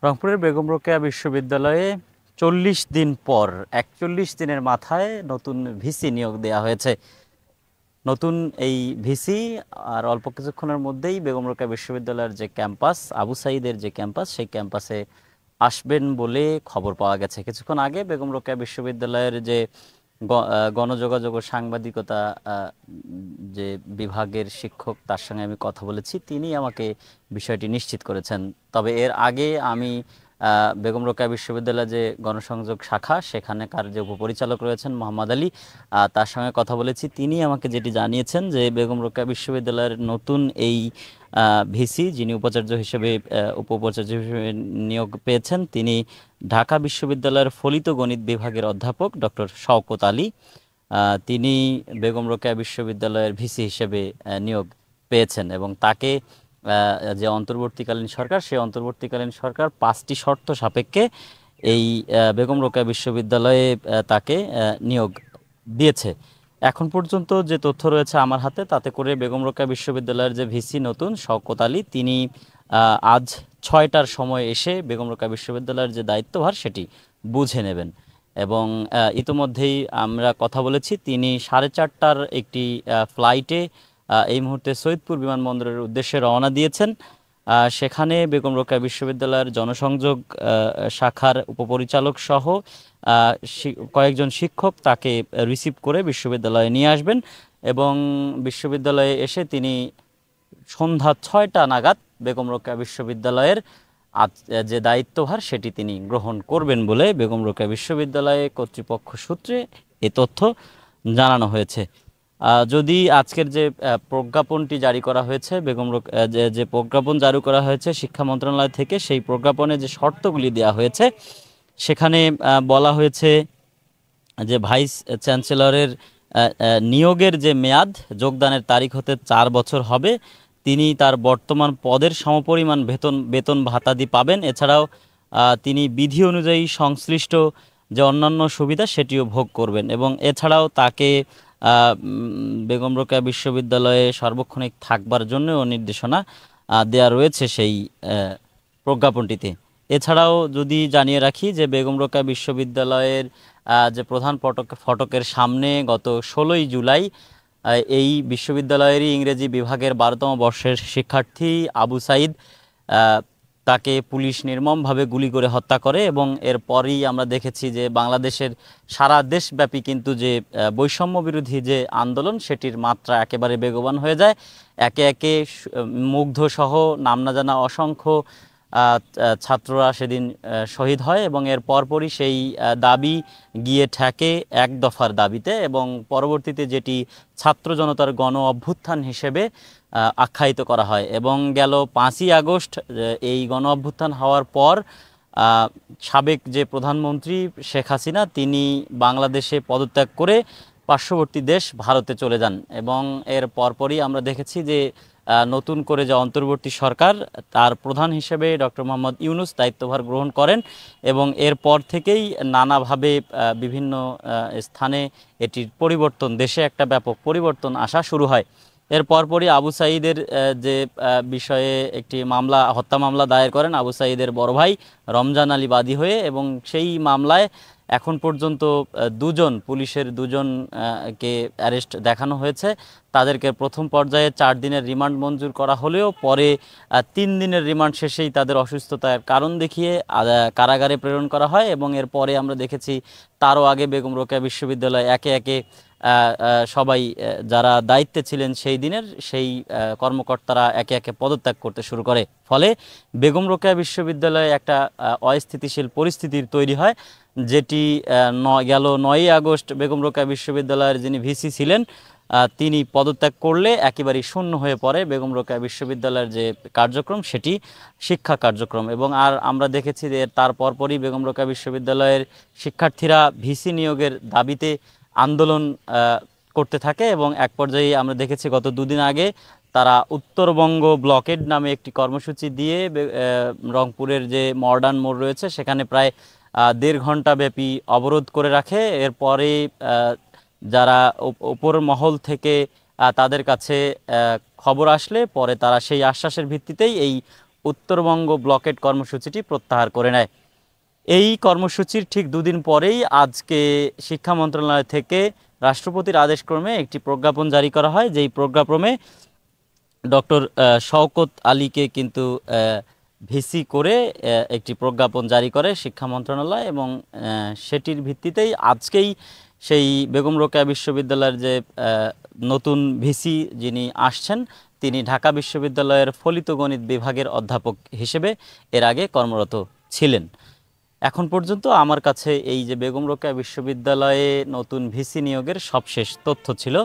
রংপুরের বেগম রোকেয়া বিশ্ববিদ্যালয়ে ৪০ দিন পর ৪১ দিনের মাথায় নতুন ভিসি নিয়োগ দেওয়া হয়েছে। নতুন এই ভিসি আর অল্প কিছুক্ষণের মধ্যেই বেগম রোকেয়া বিশ্ববিদ্যালয়ের যে ক্যাম্পাস, আবু সাঈদের যে ক্যাম্পাস, সেই ক্যাম্পাসে আসবেন বলে খবর পাওয়া গেছে। কিছুক্ষণ আগে বেগম রোকেয়া বিশ্ববিদ্যালয়ের যে গণযোগাযোগ ও সাংবাদিকতা যে বিভাগের শিক্ষক, তার সঙ্গে আমি কথা বলেছি, তিনি আমাকে বিষয়টি নিশ্চিত করেছেন। তবে এর আগে আমি বেগম রোকেয়া বিশ্ববিদ্যালয়ের যে গণসংযোগ শাখা, সেখানকার যে উপপরিচালক রয়েছেন মোহাম্মদ আলী, তার সঙ্গে কথা বলেছি। তিনি আমাকে যেটি জানিয়েছেন যে বেগম রোকেয়া বিশ্ববিদ্যালয়ের নতুন এই ভিসি, যিনি উপাচার্য হিসেবে উপাচার্য হিসেবে নিয়োগ পেয়েছেন, তিনি ঢাকা বিশ্ববিদ্যালয়ের ফলিত গণিত বিভাগের অধ্যাপক ডক্টর শওকত আলী। তিনি বেগম রোকেয়া বিশ্ববিদ্যালয়ের ভিসি হিসেবে নিয়োগ পেয়েছেন এবং তাকে যে অন্তর্বর্তীকালীন সরকার, সেই অন্তর্বর্তীকালীন সরকার 5টি শর্ত সাপেক্ষে এই বেগম রোকেয়া বিশ্ববিদ্যালয়ে তাকে নিয়োগ দিয়েছে। এখন পর্যন্ত যে তথ্য রয়েছে আমার হাতে, তাতে করে বেগম রোকেয়া বিশ্ববিদ্যালয়ের যে ভিসি নতুন শওকত আলী, তিনি আজ 6টার সময় এসে বেগম রোকেয়া বিশ্ববিদ্যালয়ের যে দায়িত্বভার সেটি বুঝে নেবেন। এবং ইতোমধ্যেই আমরা কথা বলেছি, তিনি 4:30টার একটি ফ্লাইটে এই মুহূর্তে সৈয়দপুর বিমানবন্দরের উদ্দেশ্যে রওনা দিয়েছেন। সেখানে বেগম রোকেয়া বিশ্ববিদ্যালয়ের জনসংযোগ শাখার উপপরিচালক সহ কয়েকজন শিক্ষক তাকে রিসিভ করে বিশ্ববিদ্যালয়ে নিয়ে আসবেন এবং বিশ্ববিদ্যালয়ে এসে তিনি সন্ধ্যা 6টা নাগাদ বেগম রোকেয়া বিশ্ববিদ্যালয়ের যে দায়িত্বভার সেটি তিনি গ্রহণ করবেন বলে বেগম রোকেয়া বিশ্ববিদ্যালয়ে কর্তৃপক্ষ সূত্রে এ তথ্য জানানো হয়েছে। যদি আজকের যে প্রজ্ঞাপনটি জারি করা হয়েছে, যে প্রজ্ঞাপন জারি করা হয়েছে শিক্ষা মন্ত্রণালয় থেকে, সেই প্রজ্ঞাপনে যে শর্তগুলি দেওয়া হয়েছে, সেখানে বলা হয়েছে যে ভাইস চ্যান্সেলরের নিয়োগের যে মেয়াদ, যোগদানের তারিখ হতে 4 বছর হবে। তিনি তার বর্তমান পদের সমপরিমাণ বেতন ভাতাদি পাবেন। এছাড়াও তিনি বিধি অনুযায়ী সংশ্লিষ্ট যে অন্যান্য সুবিধা সেটিও ভোগ করবেন এবং এছাড়াও তাকে বেগম রোকেয়া বিশ্ববিদ্যালয়ে সার্বক্ষণিক থাকবার জন্যও নির্দেশনা দেয়া রয়েছে সেই প্রজ্ঞাপনটিতে। এছাড়াও যদি জানিয়ে রাখি যে বেগম রোকেয়া বিশ্ববিদ্যালয়ের যে প্রধান ফটকের সামনে গত 16ই জুলাই এই বিশ্ববিদ্যালয়েরই ইংরেজি বিভাগের 12তম বর্ষের শিক্ষার্থী আবু সাঈদ, তাকে পুলিশ নির্মমভাবে গুলি করে হত্যা করে এবং এরপরই আমরা দেখেছি যে বাংলাদেশের সারা দেশব্যাপী কিন্তু যে বৈষম্য বিরোধী যে আন্দোলন, সেটির মাত্রা একেবারে বেগবান হয়ে যায়। একে একে মুগ্ধসহ নাম না জানা অসংখ্য ছাত্ররা সেদিন শহীদ হয় এবং এর পরপরই সেই দাবি গিয়ে ঠেকে এক দফার দাবিতে এবং পরবর্তীতে যেটি ছাত্র জনতার গণ অভ্যুত্থান হিসেবে আখ্যায়িত করা হয়। এবং গেল 5ই আগস্ট এই গণ অভ্যুত্থান হওয়ার পর সাবেক যে প্রধানমন্ত্রী শেখ হাসিনা, তিনি বাংলাদেশে পদত্যাগ করে পার্শ্ববর্তী দেশ ভারতে চলে যান এবং এর পরপরই আমরা দেখেছি যে নতুন করে যে অন্তর্বর্তী সরকার, তার প্রধান হিসেবে ডক্টর মোহাম্মদ ইউনূস দায়িত্বভার গ্রহণ করেন এবং এরপর থেকেই নানাভাবে বিভিন্ন স্থানে এটির পরিবর্তন, দেশে একটা ব্যাপক পরিবর্তন আসা শুরু হয়। এর পরপরই আবু সাঈদের যে বিষয়ে একটি হত্যা মামলা দায়ের করেন আবু সাঈদের বড় ভাই রমজান আলী বাদী হয়ে এবং সেই মামলায় এখন পর্যন্ত পুলিশের দুজনকে অ্যারেস্ট দেখানো হয়েছে। তাদেরকে প্রথম পর্যায়ে 4 দিনের রিমান্ড মঞ্জুর করা হলেও পরে 3 দিনের রিমান্ড শেষেই তাদের অসুস্থতার কারণ দেখিয়ে কারাগারে প্রেরণ করা হয় এবং এরপরে আমরা দেখেছি তারও আগে বেগম রোকেয়া বিশ্ববিদ্যালয় একে একে সবাই যারা দায়িত্বে ছিলেন সেই দিনের, সেই কর্মকর্তারা একে একে পদত্যাগ করতে শুরু করে। ফলে বেগম রোকেয়া বিশ্ববিদ্যালয়ে একটা অস্থিতিশীল পরিস্থিতির তৈরি হয়, যেটি গেল 9ই আগস্ট বেগম রোকেয়া বিশ্ববিদ্যালয়ের যিনি ভিসি ছিলেন, তিনি পদত্যাগ করলে একেবারেই শূন্য হয়ে পড়ে বেগম রোকেয়া বিশ্ববিদ্যালয়ের যে কার্যক্রম, সেটি শিক্ষা কার্যক্রম। এবং আর আমরা দেখেছি যে তার পরপরই বেগম রোকেয়া বিশ্ববিদ্যালয়ের শিক্ষার্থীরা ভিসি নিয়োগের দাবিতে আন্দোলন করতে থাকে এবং এক পর্যায়ে আমরা দেখেছি গত 2 দিন আগে তারা উত্তরবঙ্গ ব্লকেড নামে একটি কর্মসূচি দিয়ে রংপুরের যে মডার্ন মোড় রয়েছে সেখানে প্রায় 1.5 ঘন্টা ব্যাপী অবরোধ করে রাখে। এরপরে যারা উপর মহল থেকে তাদের কাছে খবর আসলে পরে তারা সেই আশ্বাসের ভিত্তিতেই এই উত্তরবঙ্গ ব্লকেট কর্মসূচিটি প্রত্যাহার করে নেয়। এই কর্মসূচির ঠিক দুদিন পরেই আজকে শিক্ষা মন্ত্রণালয় থেকে রাষ্ট্রপতির আদেশক্রমে একটি প্রজ্ঞাপন জারি করা হয়, যেই প্রজ্ঞাপনে ডক্টর শওকত আলীকে কিন্তু ভিসি করে একটি প্রজ্ঞাপন জারি করে শিক্ষা মন্ত্রণালয়, এবং সেটির ভিত্তিতেই আজকেই সেই বেগম রোকেয়া বিশ্ববিদ্যালয়ের যে নতুন ভিসি যিনি আসছেন, তিনি ঢাকা বিশ্ববিদ্যালয়ের ফলিত গণিত বিভাগের অধ্যাপক হিসেবে এর আগে কর্মরত ছিলেন। এখন পর্যন্ত আমার কাছে এই যে বেগম রোকেয়া বিশ্ববিদ্যালয়ে নতুন ভিসি নিয়োগের সবশেষ তথ্য ছিল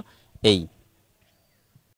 এই।